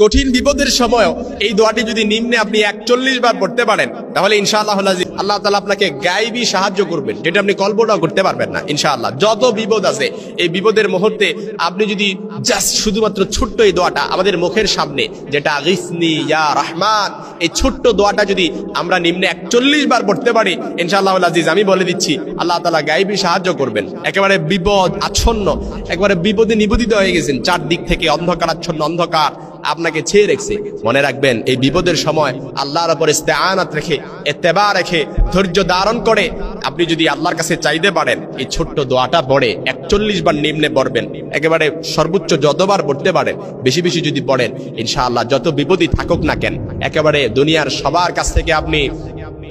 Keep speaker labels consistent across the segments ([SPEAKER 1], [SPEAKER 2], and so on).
[SPEAKER 1] কঠিন বিপদের সময় এই দোয়াটি যদি নিম্নে আপনি 41 বার পড়তে পারেন তাহলে ইনশাআল্লাহ আল্লাহ তাআলা আপনাকে গায়েবী সাহায্য করবেন, যেটা আপনি কল্পনাও করতে পারবেন না। ইনশাআল্লাহ যত বিপদ আছে এই বিপদের মুহূর্তে আপনি যদি জাস্ট শুধুমাত্র ছোট্ট এই দোয়াটা আমাদের মুখের সামনে, যেটা আগিসনি ইয়া রহমান, এই ছোট্ট দোয়াটা যদি আমরা নিম্নে 41 বার পড়তে পারি ইনশাআল্লাহ আজিজ, আমি বলে দিচ্ছি আল্লাহ তাআলা গায়েবী সাহায্য করবেন। একেবারে বিপদ আচ্ছন্ন, একেবারে বিপদে নিবেদিত হয়ে গেছেন, চারদিক থেকে অন্ধকারাচ্ছন্ন অন্ধকার আপনাকে ছেয়ে রেখেছে। মনে রাখবেন এই বিপদের সময় আল্লাহর উপর ইস্তেআনাত রেখে, ইত্তেবা রেখে, ধৈর্য ধারণ করে আপনি যদি আল্লাহর কাছে চাইতে পারেন, এই ছোট্ট দোয়াটা পড়ে 41 বার নিম্নে পড়বেন, একেবারে সর্বোচ্চ যতবার পড়তে পারেন বেশি বেশি যদি পড়েন ইনশাআল্লাহ যত বিপদই থাকুক না কেন, একেবারে দুনিয়ার সবার কাছ থেকে আপনি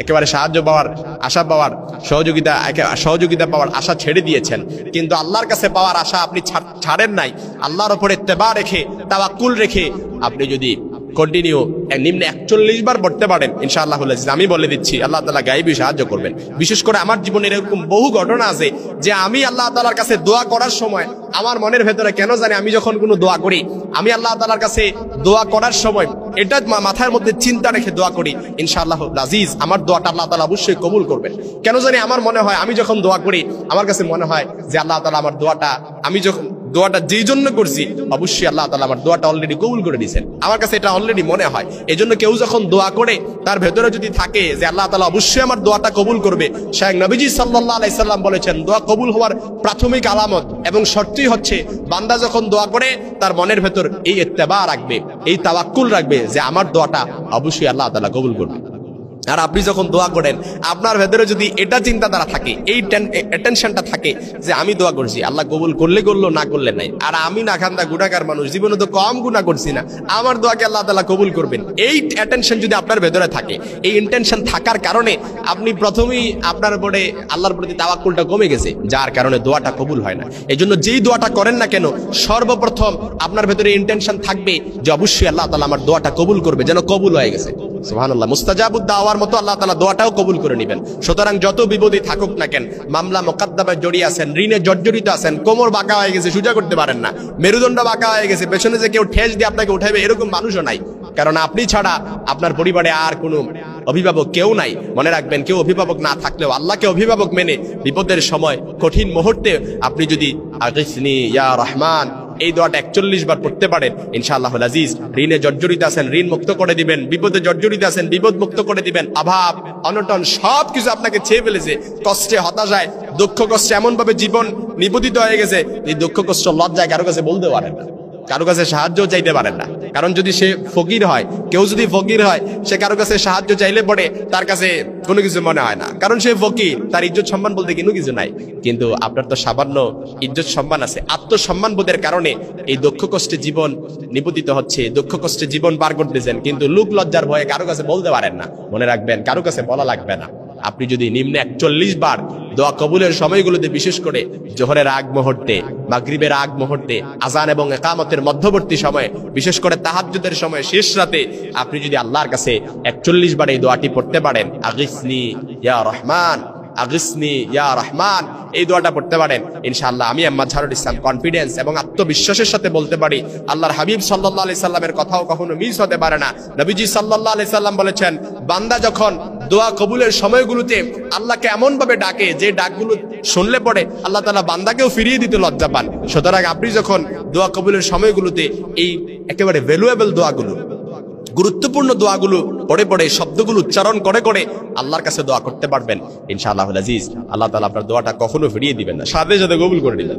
[SPEAKER 1] একেবারে সাহায্য পাওয়ার, আশা পাওয়ার, সহযোগিতা পাওয়ার আশা ছেড়ে দিয়েছেন, কিন্তু আল্লাহর কাছে পাওয়ার আশা আপনি ছাড়েন নাই। আল্লাহর উপরে ইত্তেবা রেখে, তাওয়াক্কুল রেখে আপনি যদি কন্টিনিউ নিম্নে 41 বার পড়তে পারেন ইনশাআল্লাহ আমি বলে দিচ্ছি আল্লাহ তাআলা গায়েবী সাহায্য করবেন। বিশেষ করে আমার জীবনে এরকম বহু ঘটনা আছে যে আমি আল্লাহ তাআলার কাছে দোয়া করার সময় আমার মনের ভেতরে কেন জানি আমি যখন কোনো দোয়া করি, আমি আল্লাহ তাআলার কাছে দোয়া করার সময় এটা মাথার মধ্যে চিন্তা রেখে দোয়া করি, ইনশাআল্লাহ আজিজ আমার দোয়াটা আল্লাহ তাআলা অবশ্যই কবুল করবেন। কেন জানি আমার মনে হয় আমি যখন দোয়া করি আমার কাছে মনে হয় যে আল্লাহ তাআলা আমার দোয়াটা, আমি যখন দোয়াটা যেই জন্য করছি অবশ্যই আল্লাহ তাআলা আমার দোয়াটা অলরেডি কবুল করে দিয়েছেন। আমার কাছে এটা অলরেডি মনে হয়। এই জন্য কেউ যখন দোয়া করে তার ভেতরে যদি থাকে যে আল্লাহ তাআলা অবশ্যই আমার দোয়াটা কবুল করবে, শায়খ নবীজি সাল্লাল্লাহু আলাইহি সাল্লাম বলেছেন দোয়া কবুল হওয়ার প্রাথমিক আলামত এবং শর্তই হচ্ছে বান্দা যখন দোয়া করে তার মনের ভেতর এই ইত্তেবা রাখবে, এই তাওয়াক্কুল রাখবে যে আমার দোয়াটা অবশ্যই আল্লাহ তাআলা কবুল করবে। আর আপনি যখন দোয়া করেন আপনার ভেতরে যদি এটা চিন্তাধারা থাকে, এই টেনশনটা থাকে যে আমি দোয়া করছি আল্লাহ কবুল করলে করলো, না করলে নাই, আর আমি না খান্দা গুনাহগার মানুষ, জীবনে তো কম গুনাহ করছি না, আমার দোয়াকে আল্লাহ তাআলা কবুল করবেন, এই টেনশন যদি আপনার ভেতরে থাকে, এই ইন্টেনশন থাকার কারণে আপনি প্রথমেই আপনার উপরে আল্লাহর প্রতি তাওয়াক্কুলটা কমে গেছে, যার কারণে দোয়াটা কবুল হয় না। এই জন্য যেই দোয়াটা করেন না কেন সর্বপ্রথম আপনার ভেতরে ইন্টেনশন থাকবে যে অবশ্যই আল্লাহ তাআলা আমার দোয়াটা কবুল করবে, যেন কবুল হয়ে গেছে। সুবহানাল্লাহ, মুস্তাজাবুদ দাওয়ার মতো আল্লাহ তাআলা দোয়াটাও কবুল করে নেবেন। সুতরাং যত বিপদই থাকুক না কেন, মামলা মোকদ্দমায় জড়িয়ে আছেন, ঋণে জর্জরিত আছেন, কোমর বাঁকা হয়ে গেছে, সোজা করতে পারেন না, মেরুদণ্ড বাঁকা হয়ে গেছে, পেছনে যে কেউ ঠেস দিয়ে আপনাকে উঠাবে এরকম মানুষও নাই, কারণ আপনি ছাড়া আপনার পরিবারে আর কোনো অভিভাবক কেউ নাই। মনে রাখবেন কেউ অভিভাবক না থাকলেও আল্লাহকে অভিভাবক মেনে বিপদের সময় কঠিন মুহূর্তে আপনি যদি আগিসনি ইয়া রহমান এই দোয়াটা 41 বার পড়তে পারেন ইনশাআল্লাহ আজিজ, ঋণে জর্জরিত আছেন ঋণ মুক্ত করে দিবেন, বিপদে জর্জরিত আছেন বিপদ মুক্ত করে দিবেন, অভাব অনটন সবকিছু আপনাকে ছেয়ে ফেলেছে, কষ্টে হতাশায় দুঃখ কষ্টে এমন ভাবে জীবন নিবেদিত হয়ে গেছে এই দুঃখ কষ্ট লজ্জায় কারো কাছে বলতে পারেন না, কারো কাছে সাহায্য চাইতে পারেন না। কারণ যদি সে ফকির হয়, কেউ যদি ফকির হয় সে কারো কাছে সাহায্য চাইলে পড়ে তার কাছে কোনো কিছু মনে হয় না, কারণ সে ফকির, তার ইজ্জত সম্মান বলতে কোনো কিছু নাই। কিন্তু আপনার তো সামান্য ইজ্জত সম্মান আছে, আত্মসম্মান বোধের কারণে এই দুঃখ কষ্টে জীবন নিবেদিত হচ্ছে, দুঃখ কষ্টে জীবন পার করতেছেন, কিন্তু লোক লজ্জার ভয়ে কারো কাছে বলতে পারেন না। মনে রাখবেন কারো কাছে বলা লাগবে না। আপনি যদি নিম্নে 41 বার দোয়া কবুলের সময়গুলোতে, বিশেষ করে জোহরের আগ মুহূর্তে, মাগরিবের আগ মুহূর্তে, আযান এবং ইকামতের মধ্যবর্তী সময়ে, বিশেষ করে তাহাজ্জুদের সময়, শেষ রাতে আপনি যদি আল্লাহর কাছে 41 বার এই দোয়াটি পড়তে পারেন, আগিসনি ইয়া রহমান, আগিসনি ইয়া রহমান, এই দোয়াটা পড়তে পারেন ইনশাআল্লাহ আমি মাজহারুল ইসলাম কনফিডেন্স এবং আত্মবিশ্বাসের সাথে বলতে পারি আল্লাহর হাবিব সাল্লাল্লাহু আলাইহি সাল্লামের কথাও কখনো মিস হতে পারে না। নবীজি সাল্লাল্লাহু আলাইহি সাল্লাম বলেছেন বান্দা যখন দোয়া কবুলের সময়গুলোতে আল্লাহকে এমন ভাবে ডাকে যে ডাকগুলো শুনলে পড়ে আল্লাহ তাআলা বান্দাকেও ফিরিয়ে দিতে লজ্জা পান। সুতরাং আপনি যখন দোয়া কবুলের সময়গুলোতে এই একেবারে ভ্যালুয়েবল দোয়াগুলো, গুরুত্বপূর্ণ দোয়াগুলো পড়ে পড়ে শব্দগুলো উচ্চারণ করে করে আল্লাহর কাছে দোয়া করতে পারবেন ইনশাআল্লাহ আজিজ, আল্লাহ তাআলা আপনার দোয়াটা কখনো ফিরিয়ে দিবেন না, সাথে সাথে কবুল করে দিবেন।